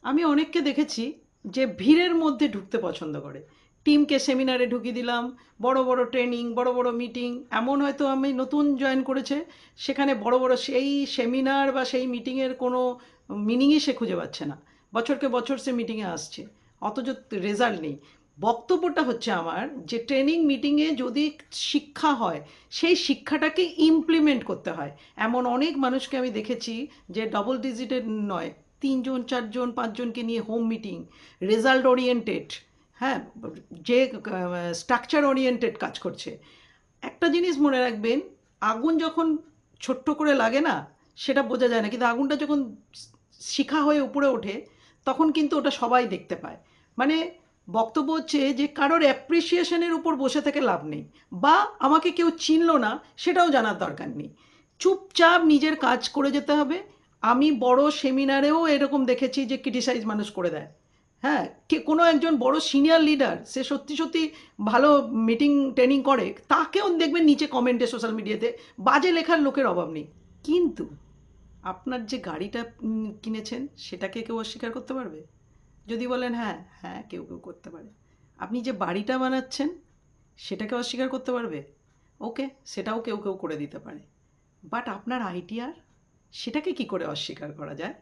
আমি অনেককে দেখেছি যে ভিড়ের মধ্যে ঢুকতে পছন্দ করে। টিমকে সেমিনারে ঢুকিয়ে দিলাম, বড় বড় ট্রেনিং, বড় বড় মিটিং। এমন হয়তো আমি নতুন জয়েন করেছে, সেখানে বড় বড় সেই সেমিনার বা সেই মিটিংয়ের কোনো মিনিংই সে খুঁজে পাচ্ছে না। বছরকে বছর সে মিটিংয়ে আসছে, অথচ রেজাল্ট নেই। বক্তব্যটা হচ্ছে আমার যে ট্রেনিং মিটিংয়ে যদি শিক্ষা হয়, সেই শিক্ষাটাকে ইমপ্লিমেন্ট করতে হয়। এমন অনেক মানুষকে আমি দেখেছি যে ডবল ডিজিটের নয়, ৩ জন ৪ জন ৫ জনকে নিয়ে হোম মিটিং, রেজাল্ট ওরিয়েন্টেড, হ্যাঁ, যে স্ট্রাকচার ওরিয়েন্টেড কাজ করছে। একটা জিনিস মনে রাখবেন, আগুন যখন ছোট্ট করে লাগে না, সেটা বোঝা যায় না, কিন্তু আগুনটা যখন শিখা হয়ে উপরে ওঠে, তখন কিন্তু ওটা সবাই দেখতে পায়। মানে বক্তব্য হচ্ছে যে কারোর অ্যাপ্রিসিয়েশনের উপর বসে থেকে লাভ নেই, বা আমাকে কেউ চিনলো না সেটাও জানার দরকার নেই। চুপচাপ নিজের কাজ করে যেতে হবে। আমি বড় সেমিনারেও এরকম দেখেছি যে ক্রিটিসাইজ মানুষ করে দেয়। হ্যাঁ, কে কোনো একজন বড় সিনিয়র লিডার, সে সত্যি সত্যি ভালো মিটিং ট্রেনিং করে, তাকেও দেখবেন নিচে কমেন্টে সোশ্যাল মিডিয়াতে বাজে লেখার লোকের অভাব নেই। কিন্তু আপনার যে গাড়িটা কিনেছেন, সেটাকে কেউ অস্বীকার করতে পারবে? যদি বলেন হ্যাঁ, হ্যাঁ, কেউ কেউ করতে পারে। আপনি যে বাড়িটা বানাচ্ছেন, সেটাকে অস্বীকার করতে পারবে? ওকে, সেটাও কেউ কেউ করে দিতে পারে। বাট আপনার আইডিয়ার, সেটাকে কি করে অস্বীকার করা যায়?